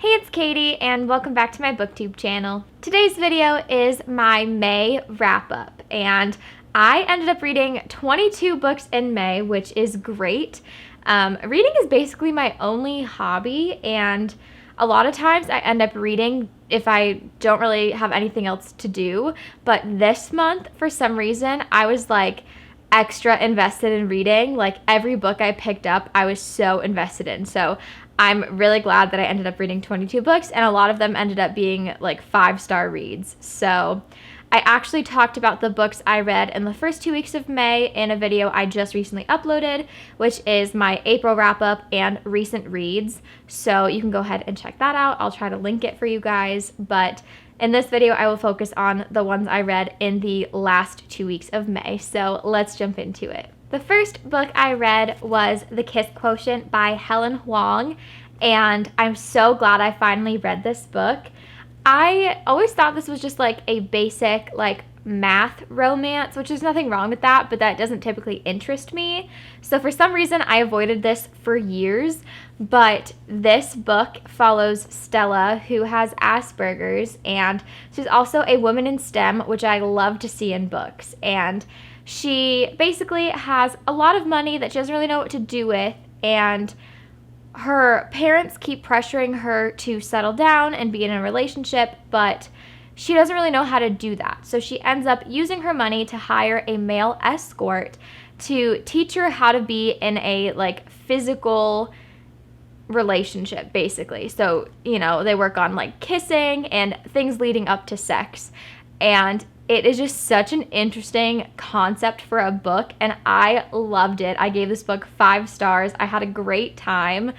Hey, it's Katie, and welcome back to my booktube channel. Today's video is my May wrap-up, and I ended up reading 22 books in May, which is great. Reading is basically my only hobby, and a lot of times I end up reading if I don't really have anything else to do, but this month, for some reason, I was like extra invested in reading. Like every book I picked up, I was so invested in. So I'm really glad that I ended up reading 22 books, and a lot of them ended up being like 5-star reads. So I actually talked about the books I read in the first 2 weeks of May in a video I just recently uploaded, which is my April wrap-up and recent reads. So you can go ahead and check that out. I'll try to link it for you guys. But in this video, I will focus on the ones I read in the last 2 weeks of May. So let's jump into it. The first book I read was The Kiss Quotient by Helen Huang, and I'm so glad I finally read this book. I always thought this was just like a basic like math romance, which is nothing wrong with that, but that doesn't typically interest me. So for some reason I avoided this for years, but this book follows Stella, who has Asperger's, and she's also a woman in STEM, which I love to see in books. And she basically has a lot of money that she doesn't really know what to do with, and her parents keep pressuring her to settle down and be in a relationship, but she doesn't really know how to do that. So she ends up using her money to hire a male escort to teach her how to be in a like physical relationship, basically. So, you know, they work on like kissing and things leading up to sex. And it is just such an interesting concept for a book, and I loved it. I gave this book 5 stars. I had a great time.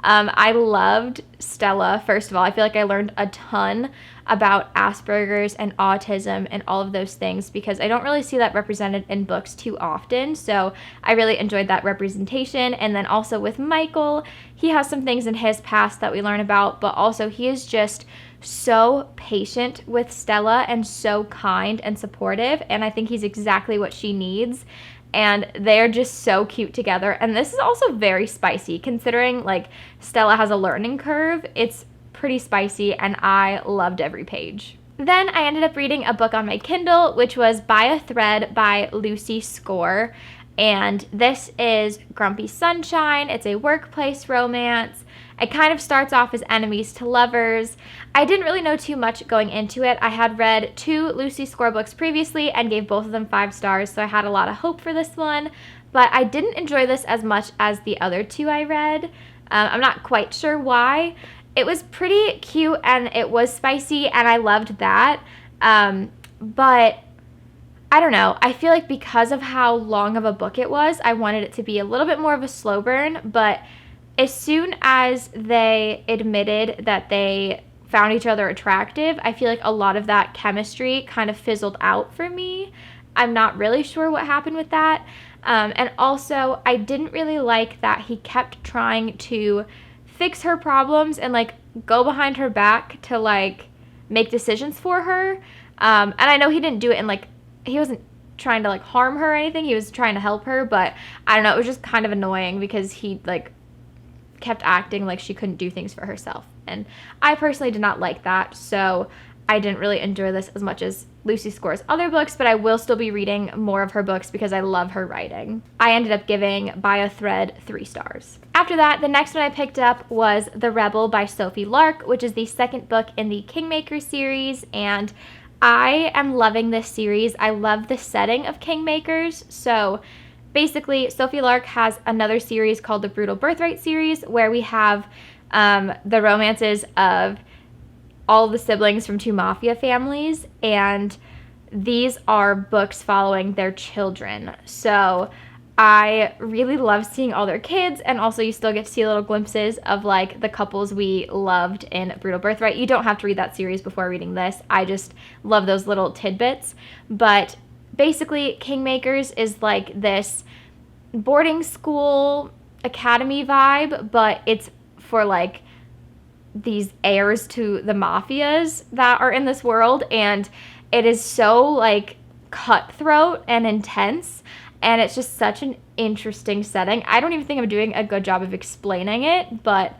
I loved Stella, first of all. I feel like I learned a ton about Asperger's and autism and all of those things because I don't really see that represented in books too often. So I really enjoyed that representation. And then also with Michael, he has some things in his past that we learn about, but also he is just so patient with Stella and so kind and supportive, and I think he's exactly what she needs, and they're just so cute together. And this is also very spicy considering like Stella has a learning curve. It's pretty spicy, and I loved every page. Then I ended up reading a book on my Kindle, which was By a Thread by Lucy Score, and this is Grumpy Sunshine. It's a workplace romance. It kind of starts off as enemies to lovers. I didn't really know too much going into it. I had read 2 Lucy Score books previously and gave both of them 5 stars, so I had a lot of hope for this one. But I didn't enjoy this as much as the other 2 I read. I'm not quite sure why. It was pretty cute and it was spicy, and I loved that. But I don't know. I feel like because of how long of a book it was, I wanted it to be a little bit more of a slow burn, but as soon as they admitted that they found each other attractive, I feel like a lot of that chemistry kind of fizzled out for me. I'm not really sure what happened with that. And also, I didn't really like that he kept trying to fix her problems and like go behind her back to like make decisions for her. And I know he didn't do it in like, he wasn't trying to like harm her or anything. He was trying to help her, but I don't know. It was just kind of annoying because he like kept acting like she couldn't do things for herself. And I personally did not like that, so I didn't really enjoy this as much as Lucy Score's other books, but I will still be reading more of her books because I love her writing. I ended up giving By a Thread 3 stars. After that, the next one I picked up was The Rebel by Sophie Lark, which is the second book in the Kingmaker series, and I am loving this series. I love the setting of Kingmakers. So basically, Sophie Lark has another series called the Brutal Birthright series, where we have the romances of all the siblings from 2 mafia families, and these are books following their children. So I really love seeing all their kids, and also you still get to see little glimpses of like the couples we loved in Brutal Birthright. You don't have to read that series before reading this. I just love those little tidbits. But basically, Kingmakers is like this boarding school academy vibe, but it's for like these heirs to the mafias that are in this world, and it is so like cutthroat and intense, and it's just such an interesting setting. I don't even think I'm doing a good job of explaining it, but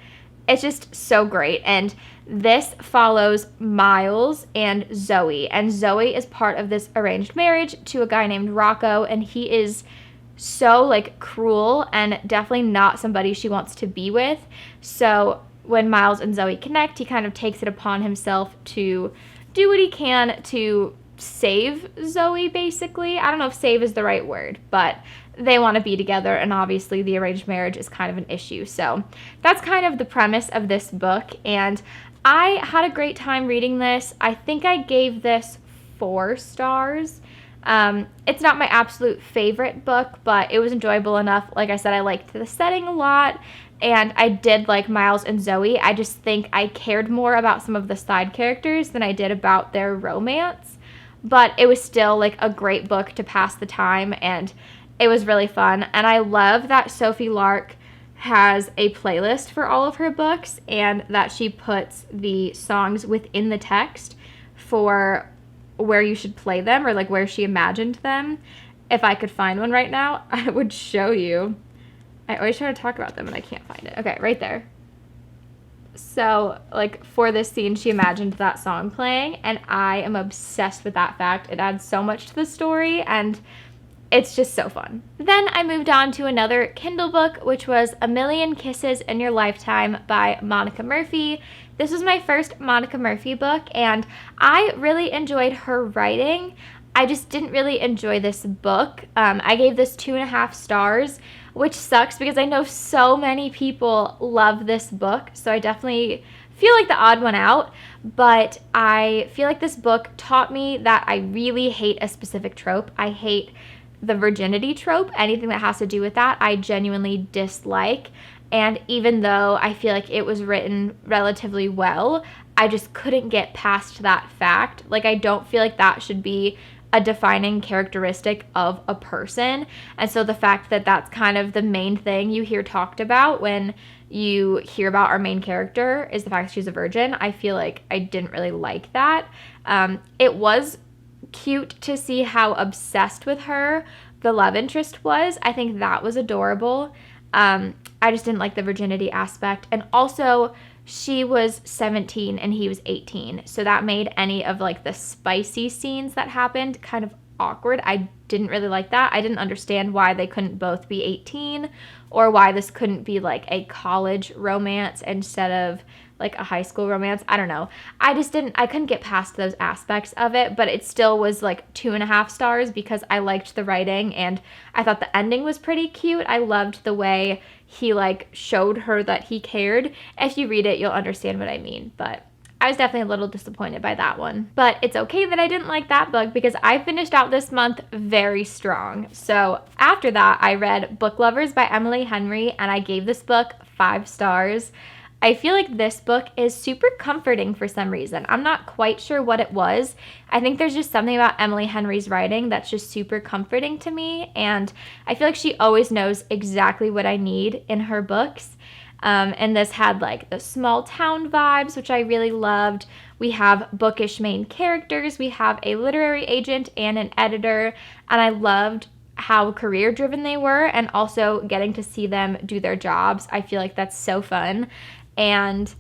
It's just so great. And this follows Miles and Zoe. And Zoe is part of this arranged marriage to a guy named Rocco, and he is so like cruel and definitely not somebody she wants to be with. So when Miles and Zoe connect, he kind of takes it upon himself to do what he can to save Zoe, basically. I don't know if save is the right word, but they want to be together, and obviously the arranged marriage is kind of an issue. So that's kind of the premise of this book, and I had a great time reading this. I think I gave this 4 stars. It's not my absolute favorite book, but it was enjoyable enough. Like I said, I liked the setting a lot, and I did like Miles and Zoe. I just think I cared more about some of the side characters than I did about their romance. But it was still like a great book to pass the time, and it was really fun. And I love that Sophie Lark has a playlist for all of her books, and that she puts the songs within the text for where you should play them, or like where she imagined them. If I could find one right now, I would show you. I always try to talk about them and I can't find it. Okay, right there. So, like, for this scene, she imagined that song playing, and I am obsessed with that fact. It adds so much to the story, and it's just so fun. Then I moved on to another Kindle book, which was A Million Kisses in Your Lifetime by Monica Murphy. This was my first Monica Murphy book, and I really enjoyed her writing. I just didn't really enjoy this book. I gave this 2.5 stars, which sucks because I know so many people love this book, so I definitely feel like the odd one out, but I feel like this book taught me that I really hate a specific trope. I hate the virginity trope. Anything that has to do with that, I genuinely dislike. And even though I feel like it was written relatively well, I just couldn't get past that fact. Like, I don't feel like that should be a defining characteristic of a person. And so the fact that that's kind of the main thing you hear talked about when you hear about our main character is the fact that she's a virgin, I feel like I didn't really like that. It was cute to see how obsessed with her the love interest was. I think that was adorable. I just didn't like the virginity aspect. And also, she was 17 and he was 18. So that made any of like the spicy scenes that happened kind of awkward. I didn't really like that. I didn't understand why they couldn't both be 18, or why this couldn't be like a college romance instead of like a high school romance. I don't know. I couldn't get past those aspects of it, but it still was like 2.5 stars because I liked the writing and I thought the ending was pretty cute. I loved the way he like showed her that he cared. If you read it, you'll understand what I mean, but I was definitely a little disappointed by that one. But it's okay that I didn't like that book because I finished out this month very strong. So after that, I read Book Lovers by Emily Henry, and I gave this book 5 stars. I feel like this book is super comforting for some reason. I'm not quite sure what it was. I think there's just something about Emily Henry's writing that's just super comforting to me, and I feel like she always knows exactly what I need in her books. And this had like the small town vibes, which I really loved. We have bookish main characters. We have a literary agent and an editor, and I loved how career driven they were, and also getting to see them do their jobs. I feel like that's so fun. And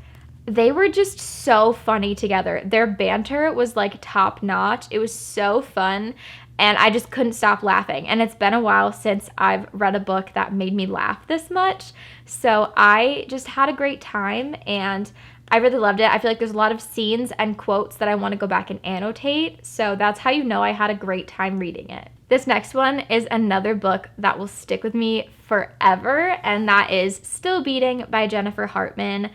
they were just so funny together. Their banter was like top notch. It was so fun, and I just couldn't stop laughing. And it's been a while since I've read a book that made me laugh this much. So I just had a great time, and I really loved it. I feel like there's a lot of scenes and quotes that I want to go back and annotate. So that's how you know I had a great time reading it. This next one is another book that will stick with me forever, and that is Still Beating by Jennifer Hartman.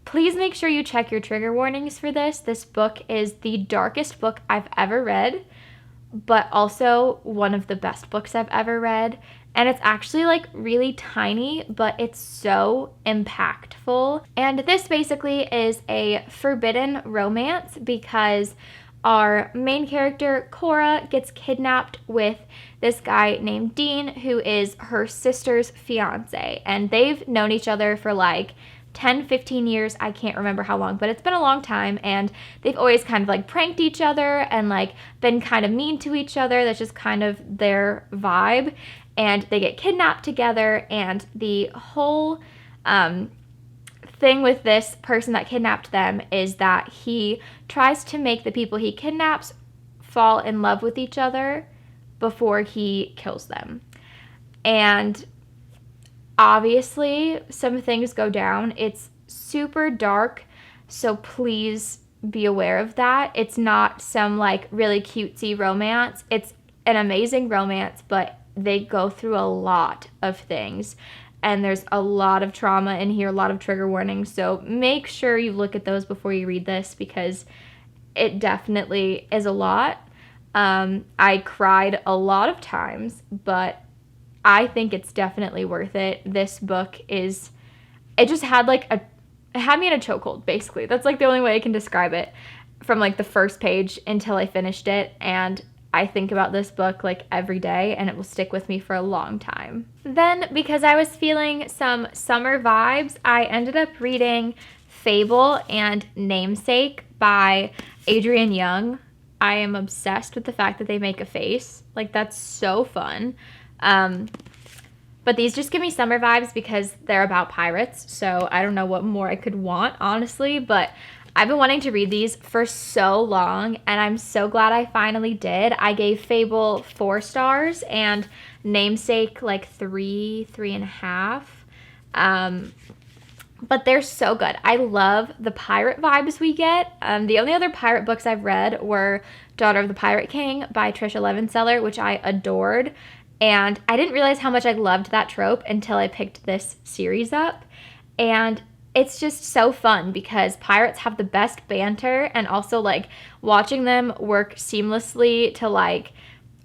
Please make sure you check your trigger warnings for this. This book is the darkest book I've ever read, but also one of the best books I've ever read. And it's actually like really tiny, but it's so impactful. And this basically is a forbidden romance because our main character, Cora, gets kidnapped with this guy named Dean, who is her sister's fiance. And they've known each other for like 10, 15 years. I can't remember how long, but it's been a long time. And they've always kind of like pranked each other and like been kind of mean to each other. That's just kind of their vibe. And they get kidnapped together, and the whole thing with this person that kidnapped them is that he tries to make the people he kidnaps fall in love with each other before he kills them. And obviously, some things go down. It's super dark, so please be aware of that. It's not some like really cutesy romance. It's an amazing romance, but they go through a lot of things. And there's a lot of trauma in here, a lot of trigger warnings. So make sure you look at those before you read this, because it definitely is a lot. I cried a lot of times, but I think it's definitely worth it. This book it just had it had me in a chokehold, basically. That's like the only way I can describe it, from like the first page until I finished it. And I think about this book like every day, and it will stick with me for a long time. Then, because I was feeling some summer vibes, I ended up reading Fable and Namesake by Adrienne Young. I am obsessed with the fact that they make a face. Like, that's so fun. But these just give me summer vibes because they're about pirates, so I don't know what more I could want, honestly, but I've been wanting to read these for so long, and I'm so glad I finally did. I gave Fable 4 stars and Namesake like 3.5. But they're so good. I love the pirate vibes we get. The only other pirate books I've read were Daughter of the Pirate King by Trisha Levenseller, which I adored. And I didn't realize how much I loved that trope until I picked this series up. And it's just so fun because pirates have the best banter, and also like watching them work seamlessly to like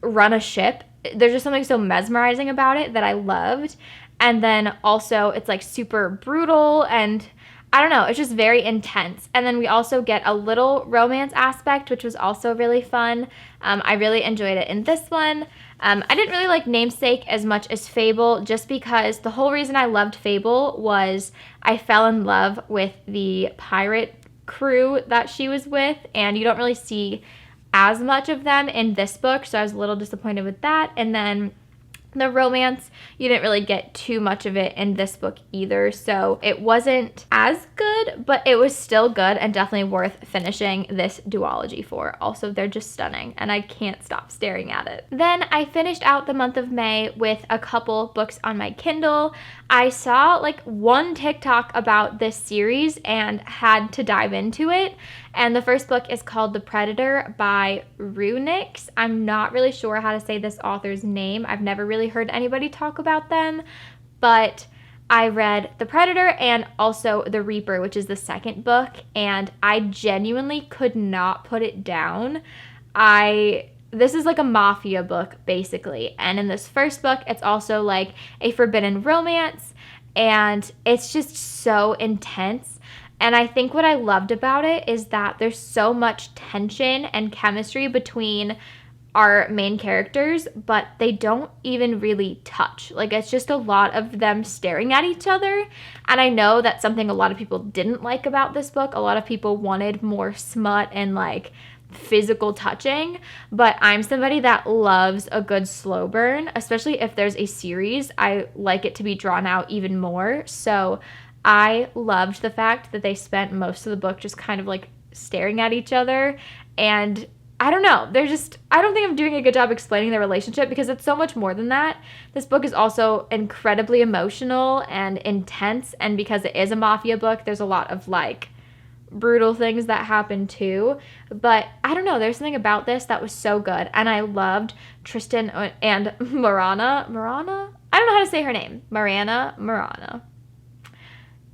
run a ship. There's just something so mesmerizing about it that I loved. And then also it's like super brutal, and I don't know, it's just very intense. And then we also get a little romance aspect, which was also really fun. I really enjoyed it in this one. I didn't really like Namesake as much as Fable, just because the whole reason I loved Fable was I fell in love with the pirate crew that she was with, and you don't really see as much of them in this book, so I was a little disappointed with that. And then the romance, you didn't really get too much of it in this book either, so it wasn't as good, but it was still good and definitely worth finishing this duology for. Also, they're just stunning, and I can't stop staring at it. Then I finished out the month of May with a couple books on my Kindle. I saw like one TikTok about this series and had to dive into it. And the first book is called The Predator by Runix. I'm not really sure how to say this author's name. I've never really heard anybody talk about them, but I read The Predator and also The Reaper, which is the second book, and I genuinely could not put it down. This is like a mafia book, basically. And in this first book, it's also like a forbidden romance, and it's just so intense. And I think what I loved about it is that there's so much tension and chemistry between our main characters, but they don't even really touch. Like, it's just a lot of them staring at each other. And I know that's something a lot of people didn't like about this book. A lot of people wanted more smut and like physical touching, but I'm somebody that loves a good slow burn, especially if there's a series. I like it to be drawn out even more. So I loved the fact that they spent most of the book just kind of like staring at each other, and I don't know, I don't think I'm doing a good job explaining their relationship because it's so much more than that. This book is also incredibly emotional and intense, and because it is a mafia book, there's a lot of like brutal things that happen too. But I don't know, there's something about this that was so good, and I loved Tristan and Marana. I don't know how to say her name. Marana.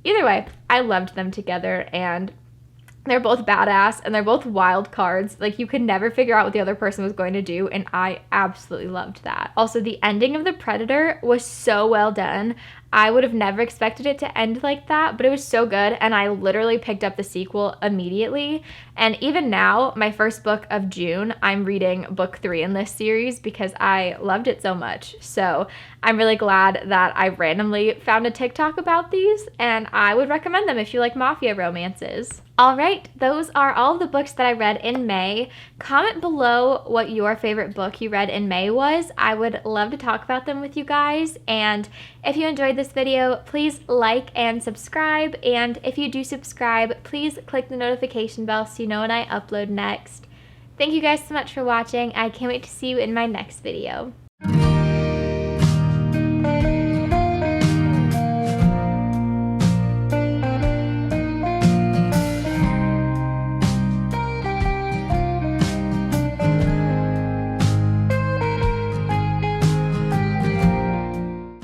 Either way, I loved them together, and they're both badass, and they're both wild cards. Like, you could never figure out what the other person was going to do, and I absolutely loved that. Also, the ending of The Predator was so well done. I would have never expected it to end like that, but it was so good, and I literally picked up the sequel immediately. And even now, my first book of June, I'm reading book 3 in this series because I loved it so much. So I'm really glad that I randomly found a TikTok about these, and I would recommend them if you like mafia romances. All right, those are all of the books that I read in May. Comment below what your favorite book you read in May was. I would love to talk about them with you guys. And if you enjoyed enjoyed this video, please like and subscribe. And if you do subscribe, please click the notification bell so you know when I upload next. Thank you guys so much for watching. I can't wait to see you in my next video.